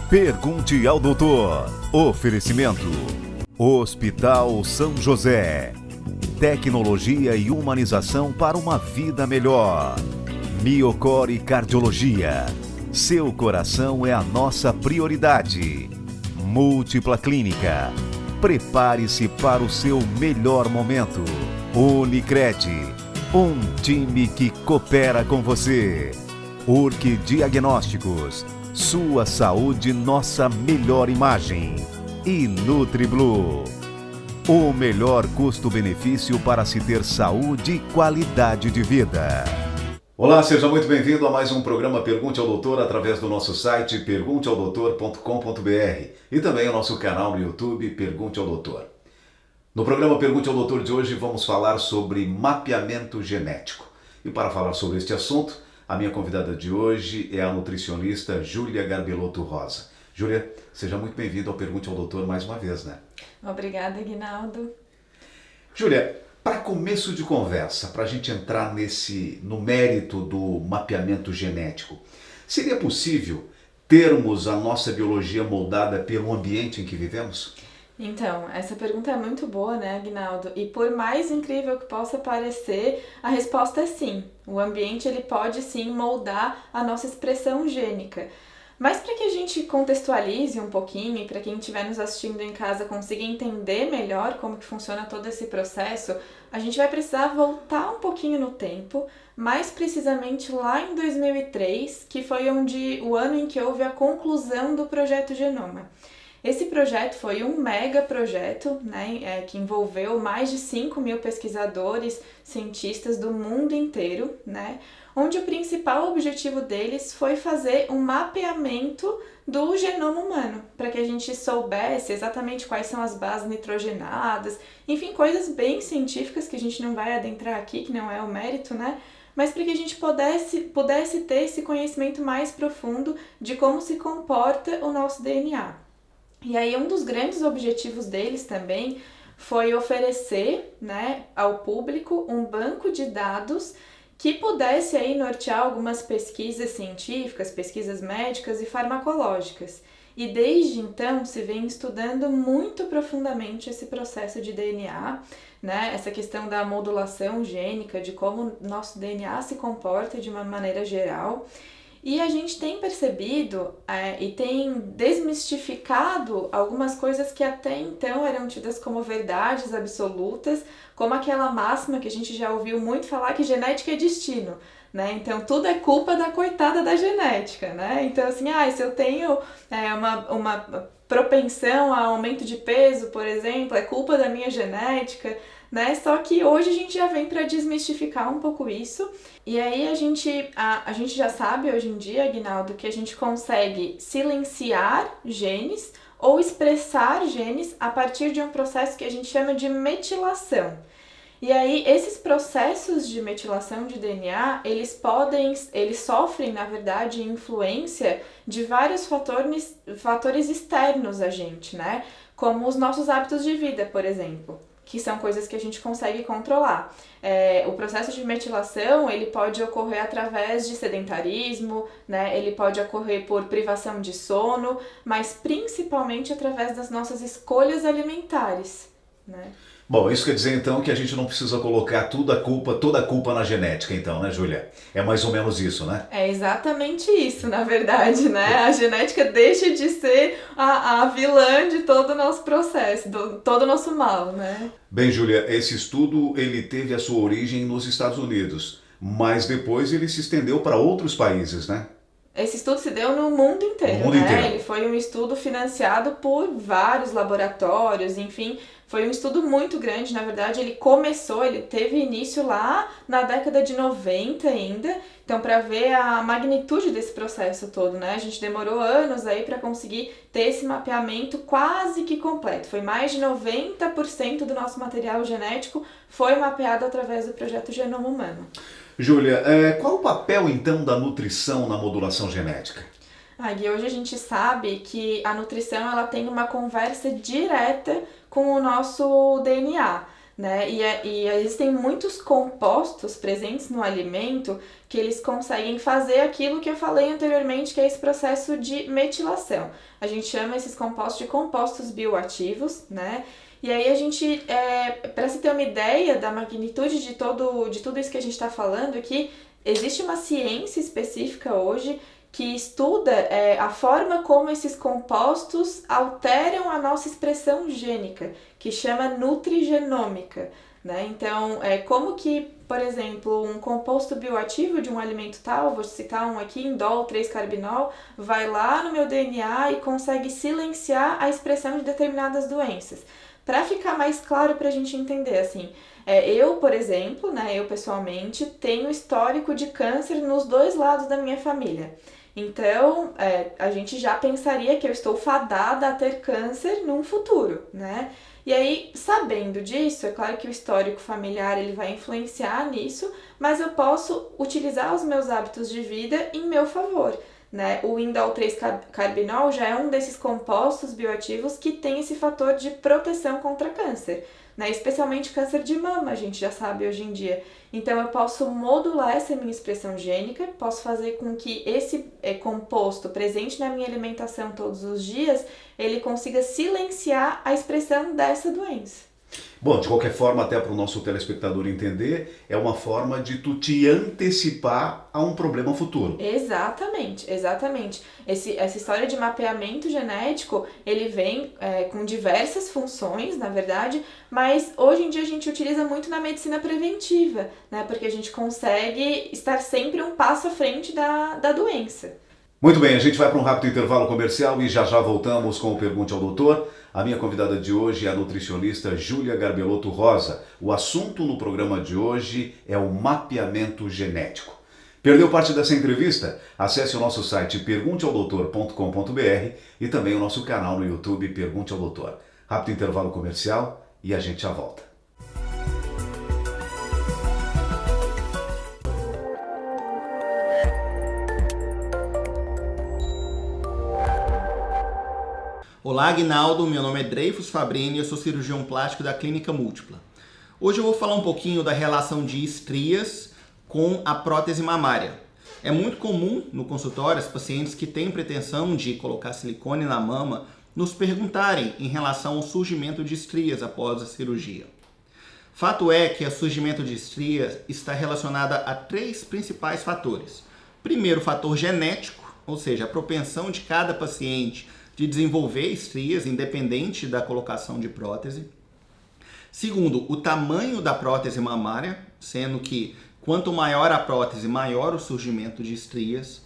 Pergunte ao doutor. Oferecimento: Hospital São José. Tecnologia e humanização para uma vida melhor. Miocore Cardiologia. Seu coração é a nossa prioridade. Múltipla Clínica. Prepare-se para o seu melhor momento. Unicred. Um time que coopera com você. Urque Diagnósticos. Sua saúde, nossa melhor imagem. E NutriBlue. O melhor custo-benefício para se ter saúde e qualidade de vida. Olá, seja muito bem-vindo a mais um programa Pergunte ao Doutor através do nosso site pergunteaodoutor.com.br e também o nosso canal no YouTube Pergunte ao Doutor. No programa Pergunte ao Doutor de hoje vamos falar sobre mapeamento genético. E para falar sobre este assunto, a minha convidada de hoje é a nutricionista Júlia Garbelotto Rosa. Júlia, seja muito bem-vinda ao Pergunte ao Doutor mais uma vez, né? Obrigada, Aguinaldo. Júlia, para começo de conversa, para a gente entrar no mérito do mapeamento genético, seria possível termos a nossa biologia moldada pelo ambiente em que vivemos? Então, essa pergunta é muito boa, né, Aguinaldo? E por mais incrível que possa parecer, a resposta é sim. O ambiente ele pode sim moldar a nossa expressão gênica. Mas para que a gente contextualize um pouquinho e para quem estiver nos assistindo em casa consiga entender melhor como que funciona todo esse processo, a gente vai precisar voltar um pouquinho no tempo, mais precisamente lá em 2003, que foi o ano em que houve a conclusão do Projeto Genoma. Esse projeto foi um mega projeto, né, que envolveu mais de 5.000 pesquisadores, cientistas do mundo inteiro, né, onde o principal objetivo deles foi fazer um mapeamento do genoma humano, para que a gente soubesse exatamente quais são as bases nitrogenadas, enfim, coisas bem científicas que a gente não vai adentrar aqui, que não é o mérito, né? Mas para que a gente pudesse ter esse conhecimento mais profundo de como se comporta o nosso DNA. E aí um dos grandes objetivos deles também foi oferecer, né, ao público um banco de dados que pudesse aí nortear algumas pesquisas científicas, pesquisas médicas e farmacológicas. E desde então se vem estudando muito profundamente esse processo de DNA, né, essa questão da modulação gênica, de como nosso DNA se comporta de uma maneira geral. E a gente tem percebido e tem desmistificado algumas coisas que até então eram tidas como verdades absolutas, como aquela máxima que a gente já ouviu muito falar que genética é destino, né? Então tudo é culpa da coitada da genética, né? Então assim, se eu tenho uma propensão a aumento de peso, por exemplo, é culpa da minha genética, né? Só que hoje a gente já vem para desmistificar um pouco isso. E aí a gente já sabe hoje em dia, Aguinaldo, que a gente consegue silenciar genes ou expressar genes a partir de um processo que a gente chama de metilação. E aí esses processos de metilação de DNA, eles sofrem, na verdade, influência de vários fatores externos a gente, né? Como os nossos hábitos de vida, por exemplo, que são coisas que a gente consegue controlar. O processo de metilação, ele pode ocorrer através de sedentarismo, né? Ele pode ocorrer por privação de sono, mas principalmente através das nossas escolhas alimentares, né? Bom, isso quer dizer então que a gente não precisa colocar toda a culpa na genética então, né, Júlia? É mais ou menos isso, né? É exatamente isso, na verdade, né? A genética deixa de ser a vilã de todo o nosso processo, todo o nosso mal, né? Bem, Júlia, esse estudo ele teve a sua origem nos Estados Unidos, mas depois ele se estendeu para outros países, né? Esse estudo se deu no mundo inteiro, né? Ele foi um estudo financiado por vários laboratórios, enfim, foi um estudo muito grande. Na verdade, ele teve início lá na década de 90 ainda, então para ver a magnitude desse processo todo, né? A gente demorou anos aí para conseguir ter esse mapeamento quase que completo. Foi mais de 90% do nosso material genético foi mapeado através do Projeto Genoma Humano. Júlia, qual o papel então da nutrição na modulação genética? E hoje a gente sabe que a nutrição ela tem uma conversa direta com o nosso DNA, né? E existem muitos compostos presentes no alimento que eles conseguem fazer aquilo que eu falei anteriormente, que é esse processo de metilação. A gente chama esses compostos de compostos bioativos, né? E aí a gente, para se ter uma ideia da magnitude de tudo isso que a gente está falando aqui, existe uma ciência específica hoje que estuda a forma como esses compostos alteram a nossa expressão gênica, que chama nutrigenômica, né? Então, como que, por exemplo, um composto bioativo de um alimento tal, vou citar um aqui, indol 3-carbinol, vai lá no meu DNA e consegue silenciar a expressão de determinadas doenças. Para ficar mais claro para a gente entender, assim, eu, por exemplo, né, eu pessoalmente, tenho histórico de câncer nos 2 lados da minha família. Então, a gente já pensaria que eu estou fadada a ter câncer num futuro, né? E aí, sabendo disso, é claro que o histórico familiar ele vai influenciar nisso, mas eu posso utilizar os meus hábitos de vida em meu favor, né? O indol 3-carbinol já é um desses compostos bioativos que tem esse fator de proteção contra câncer, né? Especialmente câncer de mama, a gente já sabe hoje em dia. Então, eu posso modular essa minha expressão gênica, posso fazer com que esse composto presente na minha alimentação todos os dias, ele consiga silenciar a expressão dessa doença. Bom, de qualquer forma, até para o nosso telespectador entender, é uma forma de tu te antecipar a um problema futuro. Exatamente, exatamente. Essa história de mapeamento genético, ele vem com diversas funções, na verdade, mas hoje em dia a gente utiliza muito na medicina preventiva, né? Porque a gente consegue estar sempre um passo à frente da doença. Muito bem, a gente vai para um rápido intervalo comercial e já voltamos com o Pergunte ao Doutor. A minha convidada de hoje é a nutricionista Júlia Garbelotto Rosa. O assunto no programa de hoje é o mapeamento genético. Perdeu parte dessa entrevista? Acesse o nosso site pergunteaodoutor.com.br e também o nosso canal no YouTube Pergunte ao Doutor. Rápido intervalo comercial e a gente já volta. Olá, Aguinaldo, meu nome é Dreyfus Fabrini e eu sou cirurgião plástico da Clínica Múltipla. Hoje eu vou falar um pouquinho da relação de estrias com a prótese mamária. É muito comum no consultório as pacientes que têm pretensão de colocar silicone na mama nos perguntarem em relação ao surgimento de estrias após a cirurgia. Fato é que o surgimento de estrias está relacionado a 3 principais fatores. Primeiro, o fator genético, ou seja, a propensão de cada paciente de desenvolver estrias, independente da colocação de prótese. Segundo, o tamanho da prótese mamária, sendo que quanto maior a prótese, maior o surgimento de estrias.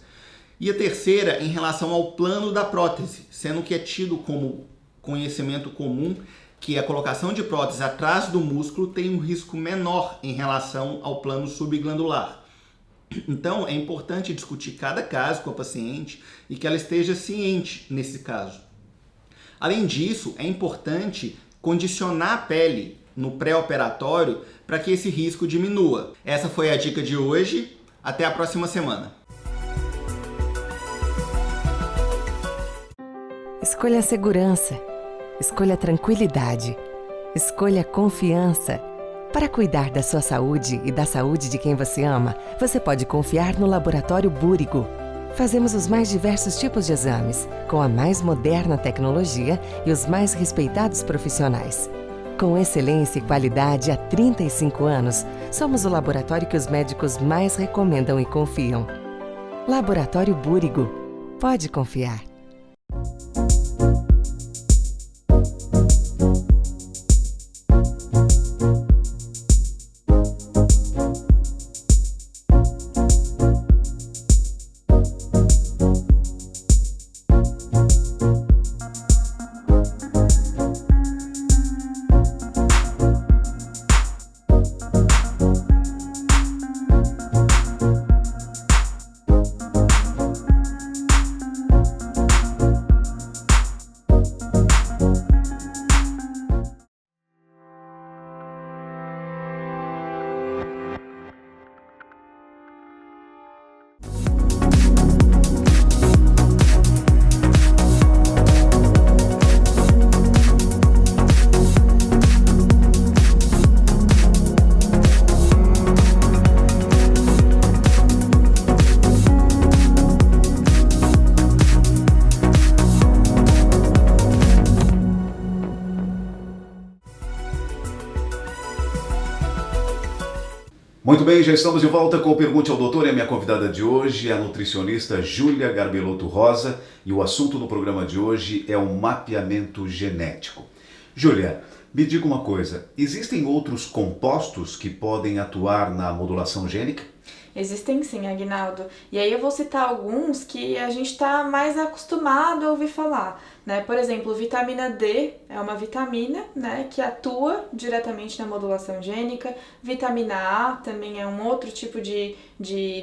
E a terceira, em relação ao plano da prótese, sendo que é tido como conhecimento comum que a colocação de prótese atrás do músculo tem um risco menor em relação ao plano subglandular. Então, é importante discutir cada caso com a paciente e que ela esteja ciente nesse caso. Além disso, é importante condicionar a pele no pré-operatório para que esse risco diminua. Essa foi a dica de hoje. Até a próxima semana. Escolha a segurança. Escolha a tranquilidade. Escolha a confiança. Para cuidar da sua saúde e da saúde de quem você ama, você pode confiar no Laboratório Búrigo. Fazemos os mais diversos tipos de exames, com a mais moderna tecnologia e os mais respeitados profissionais. Com excelência e qualidade há 35 anos, somos o laboratório que os médicos mais recomendam e confiam. Laboratório Búrigo. Pode confiar. Muito bem, já estamos de volta com o Pergunte ao Doutor, e a minha convidada de hoje é a nutricionista Júlia Garbelotto Rosa, e o assunto do programa de hoje é o mapeamento genético. Júlia, me diga uma coisa, existem outros compostos que podem atuar na modulação gênica? Existem sim, Aguinaldo. E aí eu vou citar alguns que a gente está mais acostumado a ouvir falar, né? Por exemplo, vitamina D é uma vitamina, né, que atua diretamente na modulação gênica. Vitamina A também é um outro tipo de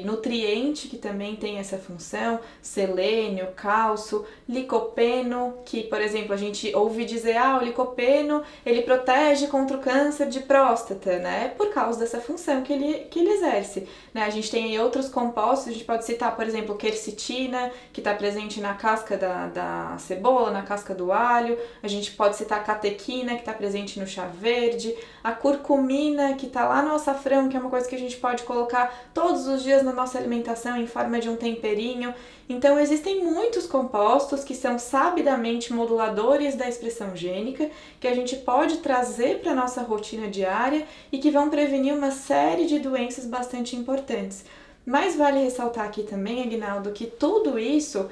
nutriente que também tem essa função. Selênio, cálcio, licopeno, que, por exemplo, a gente ouve dizer, o licopeno, ele protege contra o câncer de próstata, né? Por causa dessa função que ele exerce, né? A gente tem aí outros compostos, a gente pode citar, por exemplo, quercetina, que está presente na casca da cebola, na casca do alho. A gente pode citar a catequina, que está presente no chá verde. A curcumina, que está lá no açafrão, que é uma coisa que a gente pode colocar todos os dias na nossa alimentação em forma de um temperinho. Então, existem muitos compostos que são sabidamente moduladores da expressão gênica, que a gente pode trazer para a nossa rotina diária e que vão prevenir uma série de doenças bastante importantes. Mas vale ressaltar aqui também, Aguinaldo, que tudo isso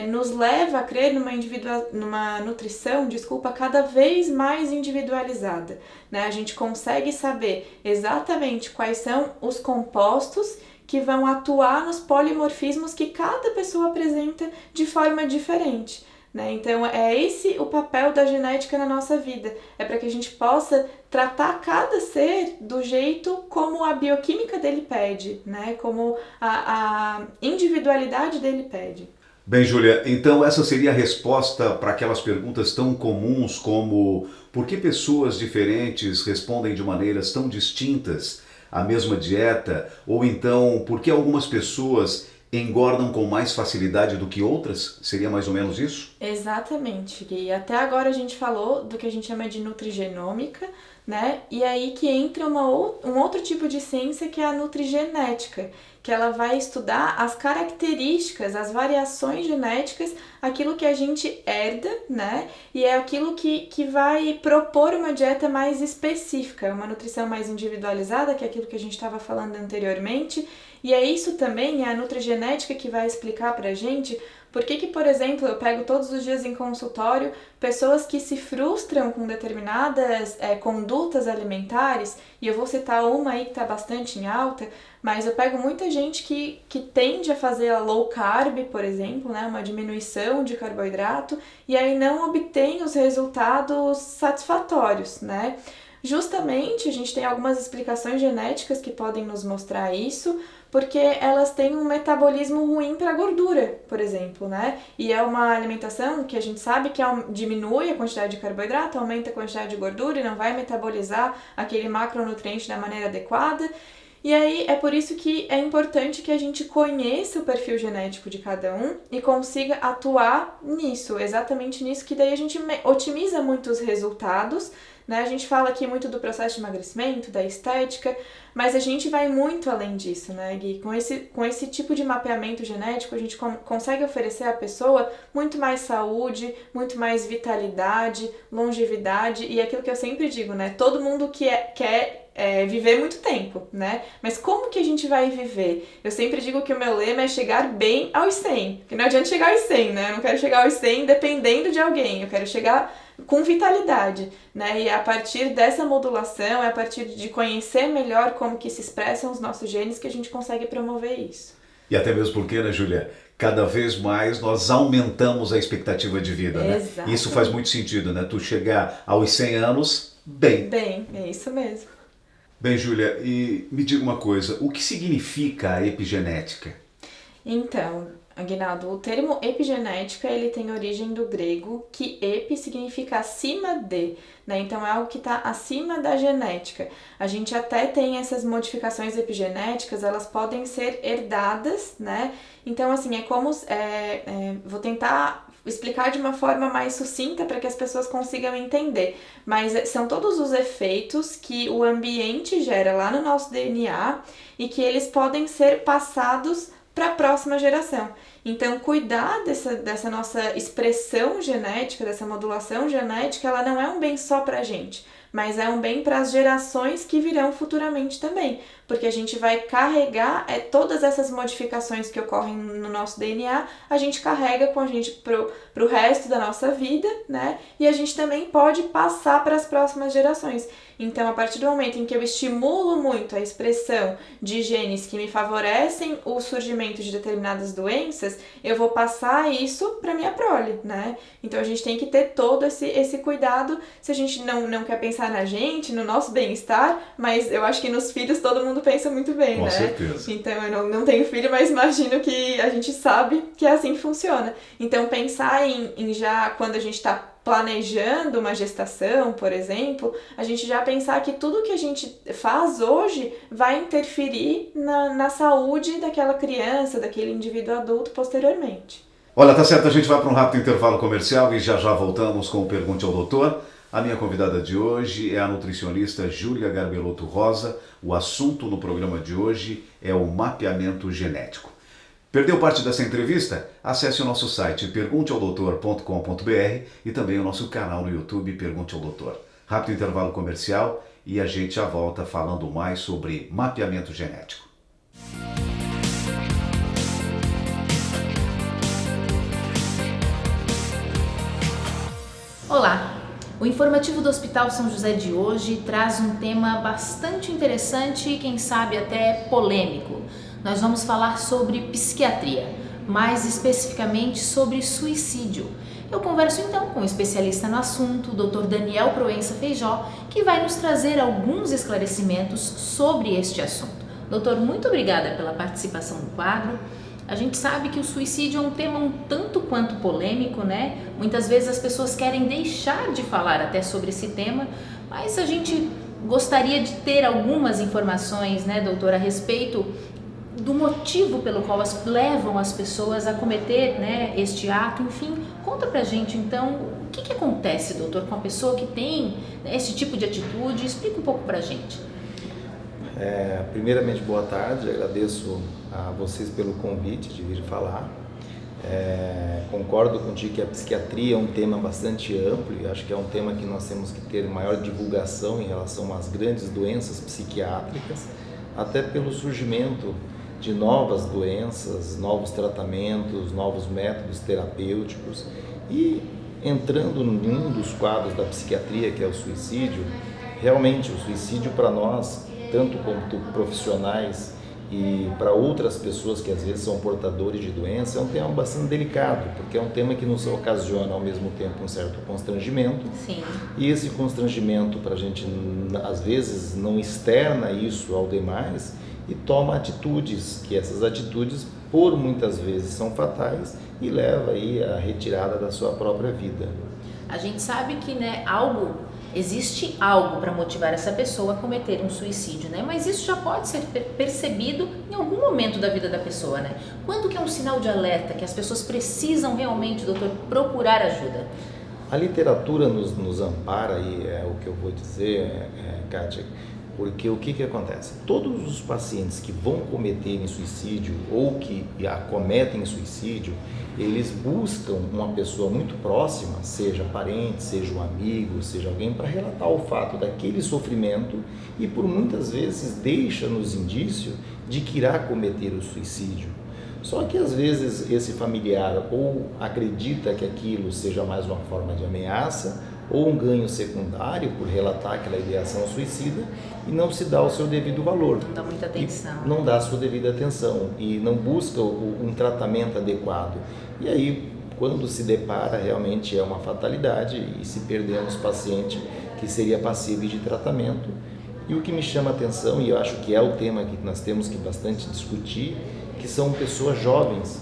nos leva a crer numa nutrição, cada vez mais individualizada, né? A gente consegue saber exatamente quais são os compostos que vão atuar nos polimorfismos que cada pessoa apresenta de forma diferente, né? Então, é esse o papel da genética na nossa vida. É para que a gente possa tratar cada ser do jeito como a bioquímica dele pede, né? Como a individualidade dele pede. Bem, Júlia, então essa seria a resposta para aquelas perguntas tão comuns como por que pessoas diferentes respondem de maneiras tão distintas à mesma dieta, ou então por que algumas pessoas engordam com mais facilidade do que outras? Seria mais ou menos isso? Exatamente, Gui. Até agora a gente falou do que a gente chama de nutrigenômica, né? E aí que entra um outro tipo de ciência, que é a nutrigenética, que ela vai estudar as características, as variações genéticas, aquilo que a gente herda, né? E é aquilo que vai propor uma dieta mais específica, uma nutrição mais individualizada, que é aquilo que a gente estava falando anteriormente. E é isso também, é a nutrigenética que vai explicar pra gente por que, por exemplo, eu pego todos os dias em consultório pessoas que se frustram com determinadas condutas alimentares, e eu vou citar uma aí que está bastante em alta, mas eu pego muita gente que tende a fazer a low carb, por exemplo, né, uma diminuição de carboidrato, e aí não obtém os resultados satisfatórios, né? Justamente, a gente tem algumas explicações genéticas que podem nos mostrar isso, porque elas têm um metabolismo ruim para a gordura, por exemplo, né? E é uma alimentação que a gente sabe que diminui a quantidade de carboidrato, aumenta a quantidade de gordura e não vai metabolizar aquele macronutriente da maneira adequada. E aí é por isso que é importante que a gente conheça o perfil genético de cada um e consiga atuar nisso, exatamente nisso, que daí a gente otimiza muito os resultados, né? A gente fala aqui muito do processo de emagrecimento, da estética, mas a gente vai muito além disso, né, Gui? Com esse tipo de mapeamento genético, a gente consegue oferecer à pessoa muito mais saúde, muito mais vitalidade, longevidade, e aquilo que eu sempre digo, né? Todo mundo quer viver muito tempo, né? Mas como que a gente vai viver? Eu sempre digo que o meu lema é chegar bem aos 100, porque não adianta chegar aos 100, né? Eu não quero chegar aos 100 dependendo de alguém, eu quero chegar com vitalidade, né? E a partir dessa modulação, a partir de conhecer melhor como que se expressam os nossos genes, que a gente consegue promover isso. E até mesmo porque, né, Júlia, cada vez mais nós aumentamos a expectativa de vida, né? Exato. Isso faz muito sentido, né? Tu chegar aos 100 anos bem. Bem, é isso mesmo. Bem, Júlia, e me diga uma coisa, o que significa a epigenética? Então, Aguinaldo, o termo epigenética, ele tem origem do grego, que epi significa acima de, né? Então é algo que está acima da genética. A gente até tem essas modificações epigenéticas, elas podem ser herdadas, né? Então, assim, é como... vou tentar explicar de uma forma mais sucinta para que as pessoas consigam entender. Mas são todos os efeitos que o ambiente gera lá no nosso DNA e que eles podem ser passados para a próxima geração. Então, cuidar dessa nossa expressão genética, dessa modulação genética, ela não é um bem só para a gente, mas é um bem para as gerações que virão futuramente também. porque a gente vai carregar todas essas modificações que ocorrem no nosso DNA, a gente carrega com a gente pro resto da nossa vida, né? E a gente também pode passar para as próximas gerações. Então, a partir do momento em que eu estimulo muito a expressão de genes que me favorecem o surgimento de determinadas doenças, eu vou passar isso para minha prole, né? Então, a gente tem que ter todo esse cuidado, se a gente não quer pensar na gente, no nosso bem-estar, mas eu acho que nos filhos todo mundo pensa muito bem, Com né? certeza. Então, eu não tenho filho, mas imagino que a gente sabe que é assim que funciona. Então, pensar em já, quando a gente está planejando uma gestação, por exemplo, a gente já pensar que tudo que a gente faz hoje vai interferir na saúde daquela criança, daquele indivíduo adulto posteriormente. Olha, tá certo, a gente vai para um rápido intervalo comercial e já voltamos com o Pergunte ao Doutor. A minha convidada de hoje é a nutricionista Júlia Garbelotto Rosa. O assunto no programa de hoje é o mapeamento genético. Perdeu parte dessa entrevista? Acesse o nosso site pergunteaodoutor.com.br e também o nosso canal no YouTube Pergunte ao Doutor. Rápido intervalo comercial e a gente já volta falando mais sobre mapeamento genético. Olá! O informativo do Hospital São José de hoje traz um tema bastante interessante e quem sabe até polêmico. Nós vamos falar sobre psiquiatria, mais especificamente sobre suicídio. Eu converso então com um especialista no assunto, o Dr. Daniel Proença Feijó, que vai nos trazer alguns esclarecimentos sobre este assunto. Doutor, muito obrigada pela participação no quadro. A gente sabe que o suicídio é um tema um tanto quanto polêmico, né? Muitas vezes as pessoas querem deixar de falar até sobre esse tema, mas a gente gostaria de ter algumas informações, né, doutor, a respeito do motivo pelo qual levam as pessoas a cometer, né, este ato. Enfim, conta pra gente então o que acontece, doutor, com a pessoa que tem, né, esse tipo de atitude. Explica um pouco pra gente. Primeiramente, boa tarde, agradeço a vocês pelo convite de vir falar. Concordo contigo que a psiquiatria é um tema bastante amplo e acho que é um tema que nós temos que ter maior divulgação em relação às grandes doenças psiquiátricas, até pelo surgimento de novas doenças, novos tratamentos, novos métodos terapêuticos. E entrando em um dos quadros da psiquiatria, que é o suicídio, realmente o suicídio para nós, tanto quanto profissionais e para outras pessoas que às vezes são portadores de doença, é um tema bastante delicado, porque é um tema que nos ocasiona ao mesmo tempo um certo constrangimento. Sim. E esse constrangimento, para a gente às vezes não externa isso ao demais e toma atitudes, que essas atitudes por muitas vezes são fatais e leva aí à retirada da sua própria vida. A gente sabe que, né, existe algo para motivar essa pessoa a cometer um suicídio, né? Mas isso já pode ser percebido em algum momento da vida da pessoa, né? Quando que é um sinal de alerta que as pessoas precisam realmente, doutor, procurar ajuda? A literatura nos ampara, e é o que eu vou dizer, Kátia, porque o que acontece? Todos os pacientes que vão cometerem suicídio ou que acometem suicídio, eles buscam uma pessoa muito próxima, seja parente, seja um amigo, seja alguém, para relatar o fato daquele sofrimento e por muitas vezes deixa-nos indício de que irá cometer o suicídio. Só que às vezes esse familiar ou acredita que aquilo seja mais uma forma de ameaça ou um ganho secundário por relatar aquela ideação suicida e não se dá o seu devido valor. Não dá muita atenção. Não dá a sua devida atenção e não busca um tratamento adequado. E aí, quando se depara, realmente é uma fatalidade e se perdemos paciente que seria passível de tratamento. E o que me chama a atenção, e eu acho que é o tema que nós temos que bastante discutir, que são pessoas jovens.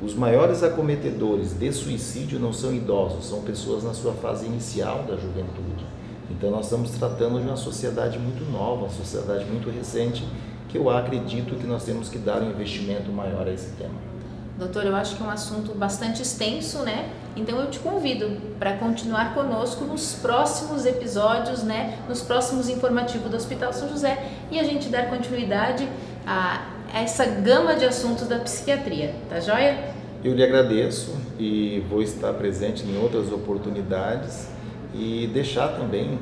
Os maiores acometedores de suicídio não são idosos, são pessoas na sua fase inicial da juventude. Então nós estamos tratando de uma sociedade muito nova, uma sociedade muito recente, que eu acredito que nós temos que dar um investimento maior a esse tema. Doutor, eu acho que é um assunto bastante extenso, né? Então eu te convido para continuar conosco nos próximos episódios, né? Nos próximos informativos do Hospital São José e a gente dar continuidade a essa gama de assuntos da psiquiatria, tá joia? Eu lhe agradeço e vou estar presente em outras oportunidades e deixar também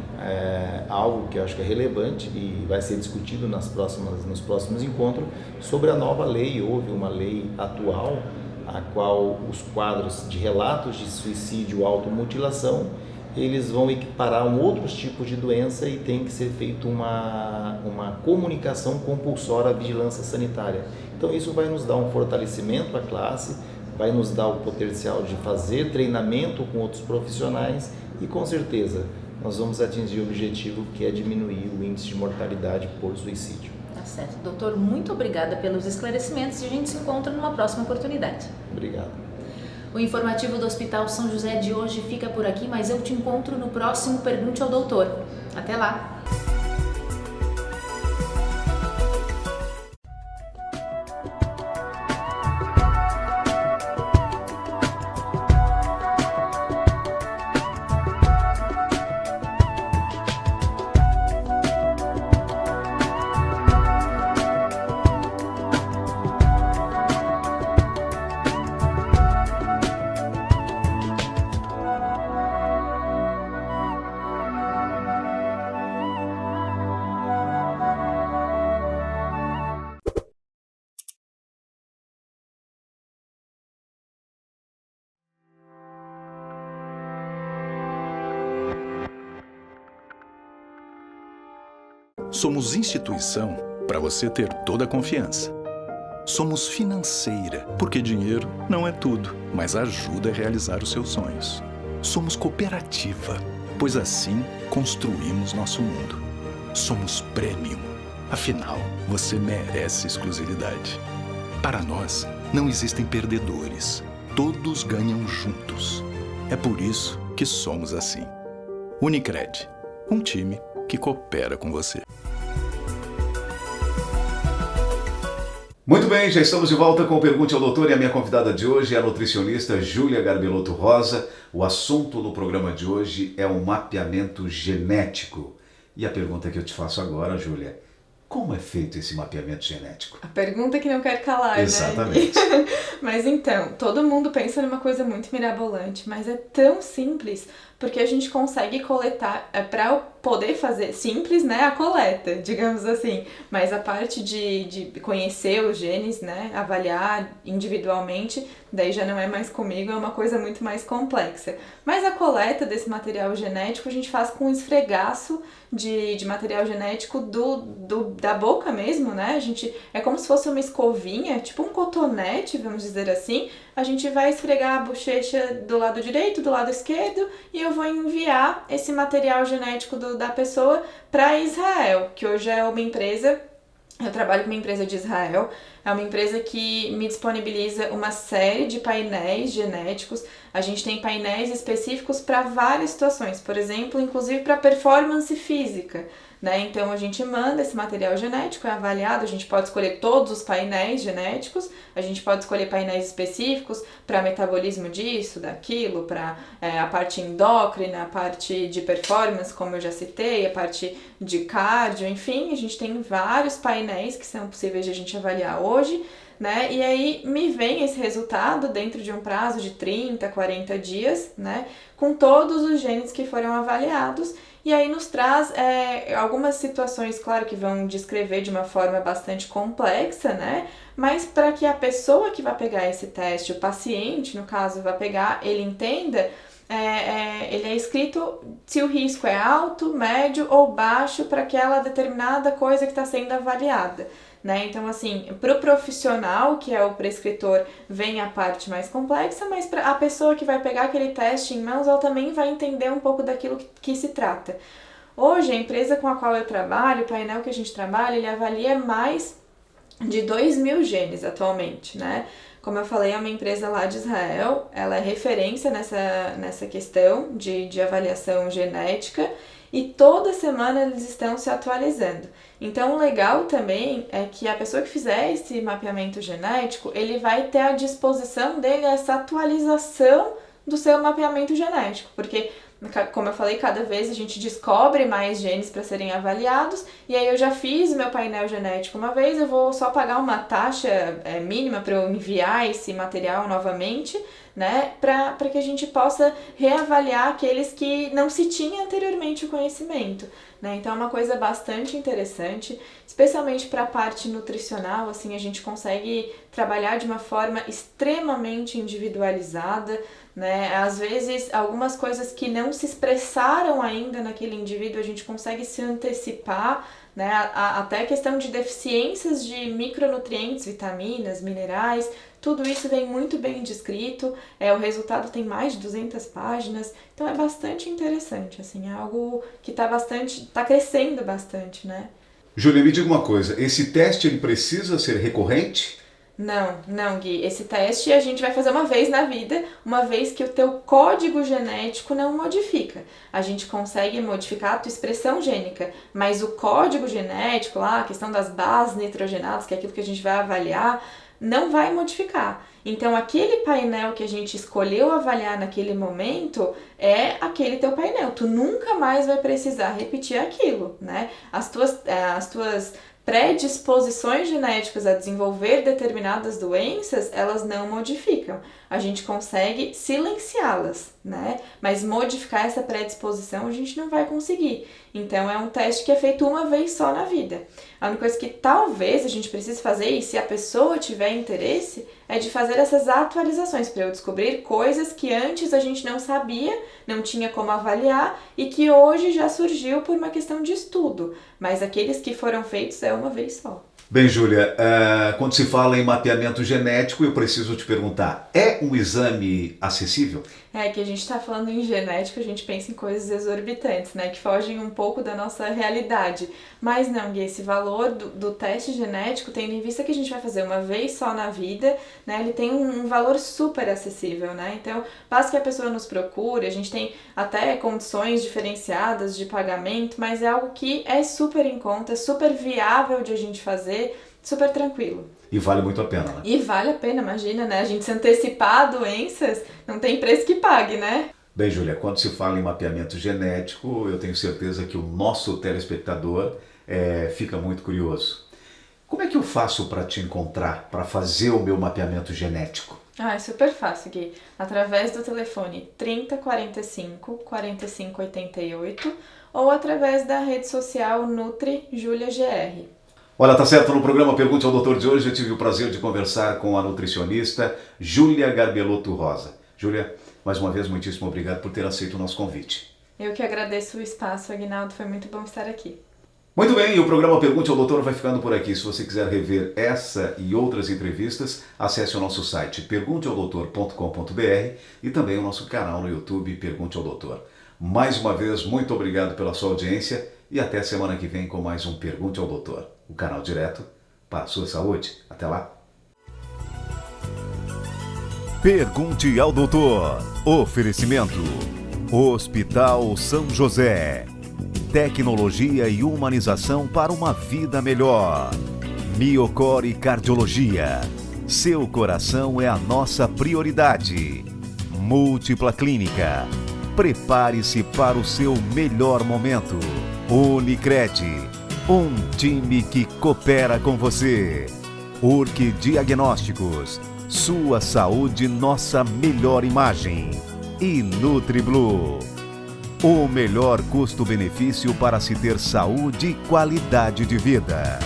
algo que eu acho que é relevante e vai ser discutido nos próximos encontros sobre a nova lei. Houve uma lei atual, a qual os quadros de relatos de suicídio, automutilação, eles vão equiparar outros tipos de doença e tem que ser feita uma comunicação compulsória à vigilância sanitária. Então isso vai nos dar um fortalecimento à classe, vai nos dar o potencial de fazer treinamento com outros profissionais e com certeza nós vamos atingir o objetivo, que é diminuir o índice de mortalidade por suicídio. Tá certo. Doutor, muito obrigada pelos esclarecimentos e a gente se encontra numa próxima oportunidade. Obrigado. O informativo do Hospital São José de hoje fica por aqui, mas eu te encontro no próximo Pergunte ao Doutor. Até lá! Somos instituição para você ter toda a confiança. Somos financeira, porque dinheiro não é tudo, mas ajuda a realizar os seus sonhos. Somos cooperativa, pois assim construímos nosso mundo. Somos premium, afinal, você merece exclusividade. Para nós, não existem perdedores, todos ganham juntos. É por isso que somos assim. Unicred, um time que coopera com você. Muito bem, já estamos de volta com o Pergunte ao Doutor e a minha convidada de hoje é a nutricionista Júlia Garbelotto Rosa. O assunto no programa de hoje é o mapeamento genético. E a pergunta que eu te faço agora, Júlia, como é feito esse mapeamento genético? A pergunta que não quer calar, Exatamente. Né? Mas então, todo mundo pensa numa coisa muito mirabolante, mas é tão simples, porque a gente consegue coletar, para poder fazer simples, né, a coleta, digamos assim, mas a parte de conhecer os genes, né, avaliar individualmente, daí já não é mais comigo, é uma coisa muito mais complexa. Mas a coleta desse material genético a gente faz com um esfregaço de material genético da boca mesmo, né, a gente, é como se fosse uma escovinha, tipo um cotonete, vamos dizer assim, a gente vai esfregar a bochecha do lado direito, do lado esquerdo, e eu vou enviar esse material genético da pessoa para Israel, que hoje é uma empresa, eu trabalho com uma empresa de Israel, é uma empresa que me disponibiliza uma série de painéis genéticos. A gente tem painéis específicos para várias situações, por exemplo, inclusive para performance física, né? Então a gente manda esse material genético, é avaliado, a gente pode escolher todos os painéis genéticos, a gente pode escolher painéis específicos para metabolismo disso, daquilo, para a parte endócrina, a parte de performance, como eu já citei, a parte de cardio, enfim, a gente tem vários painéis que são possíveis de a gente avaliar hoje, né? E aí me vem esse resultado dentro de um prazo de 30, 40 dias, né? Com todos os genes que foram avaliados. E aí nos traz algumas situações, claro, que vão descrever de uma forma bastante complexa, né? Mas para que a pessoa que vai pegar esse teste, o paciente, no caso, vai pegar, ele entenda, ele é escrito se o risco é alto, médio ou baixo para aquela determinada coisa que está sendo avaliada. Né? Então, assim, para o profissional, que é o prescritor, vem a parte mais complexa, mas para a pessoa que vai pegar aquele teste em mãos, ela também vai entender um pouco daquilo que se trata. Hoje, a empresa com a qual eu trabalho, o painel que a gente trabalha, ele avalia mais de 2.000 genes atualmente, né? Como eu falei, é uma empresa lá de Israel, ela é referência nessa questão de avaliação genética, e toda semana eles estão se atualizando. Então, o legal também é que a pessoa que fizer esse mapeamento genético, ele vai ter à disposição dele essa atualização do seu mapeamento genético, porque, como eu falei, cada vez a gente descobre mais genes para serem avaliados, e aí eu já fiz meu painel genético uma vez, eu vou só pagar uma taxa mínima para eu enviar esse material novamente, né, para que a gente possa reavaliar aqueles que não se tinha anteriormente o conhecimento, né? Então é uma coisa bastante interessante, especialmente para a parte nutricional, assim, a gente consegue trabalhar de uma forma extremamente individualizada, né? Às vezes, algumas coisas que não se expressaram ainda naquele indivíduo, a gente consegue se antecipar, né? Até a questão de deficiências de micronutrientes, vitaminas, minerais, tudo isso vem muito bem descrito, o resultado tem mais de 200 páginas, então é bastante interessante, assim, é algo que tá crescendo bastante, né? Júlia, me diga uma coisa, esse teste ele precisa ser recorrente? Não, Gui. Esse teste a gente vai fazer uma vez na vida, uma vez que o teu código genético não modifica. A gente consegue modificar a tua expressão gênica, mas o código genético, lá, a questão das bases nitrogenadas, que é aquilo que a gente vai avaliar, não vai modificar. Então, aquele painel que a gente escolheu avaliar naquele momento é aquele teu painel. Tu nunca mais vai precisar repetir aquilo, né? As tuas predisposições genéticas a desenvolver determinadas doenças, elas não modificam. A gente consegue silenciá-las, né? Mas modificar essa predisposição a gente não vai conseguir. Então é um teste que é feito uma vez só na vida. A única coisa que talvez a gente precise fazer, e se a pessoa tiver interesse, é de fazer essas atualizações para eu descobrir coisas que antes a gente não sabia, não tinha como avaliar e que hoje já surgiu por uma questão de estudo. Mas aqueles que foram feitos é uma vez só. Bem, Júlia, quando se fala em mapeamento genético, eu preciso te perguntar, é um exame acessível? É que a gente está falando em genética, a gente pensa em coisas exorbitantes, né, que fogem um pouco da nossa realidade. Mas não, Gui, esse valor do teste genético, tendo em vista que a gente vai fazer uma vez só na vida, né, ele tem um valor super acessível, né? Então, basta que a pessoa nos procure, a gente tem até condições diferenciadas de pagamento, mas é algo que é super em conta, super viável de a gente fazer, super tranquilo. E vale muito a pena, né? E vale a pena, imagina, né? A gente se antecipar a doenças, não tem preço que pague, né? Bem, Júlia, quando se fala em mapeamento genético, eu tenho certeza que o nosso telespectador fica muito curioso. Como é que eu faço para te encontrar, para fazer o meu mapeamento genético? É super fácil, Gui. Através do telefone 3045 4588 ou através da rede social Nutri Júlia GR. Olha, tá certo, no programa Pergunte ao Doutor de hoje eu tive o prazer de conversar com a nutricionista Júlia Garbelotto Rosa. Júlia, mais uma vez, muitíssimo obrigado por ter aceito o nosso convite. Eu que agradeço o espaço, Aguinaldo, foi muito bom estar aqui. Muito bem, o programa Pergunte ao Doutor vai ficando por aqui. Se você quiser rever essa e outras entrevistas, acesse o nosso site pergunteaodoutor.com.br e também o nosso canal no YouTube Pergunte ao Doutor. Mais uma vez, muito obrigado pela sua audiência e até semana que vem com mais um Pergunte ao Doutor, o canal direto para a sua saúde. Até lá! Pergunte ao Doutor. Oferecimento: Hospital São José. Tecnologia e humanização para uma vida melhor. Miocore Cardiologia. Seu coração é a nossa prioridade. Múltipla Clínica. Prepare-se para o seu melhor momento. Unicred. Um time que coopera com você. Urque Diagnósticos. Sua saúde, nossa melhor imagem. E NutriBlue. O melhor custo-benefício para se ter saúde e qualidade de vida.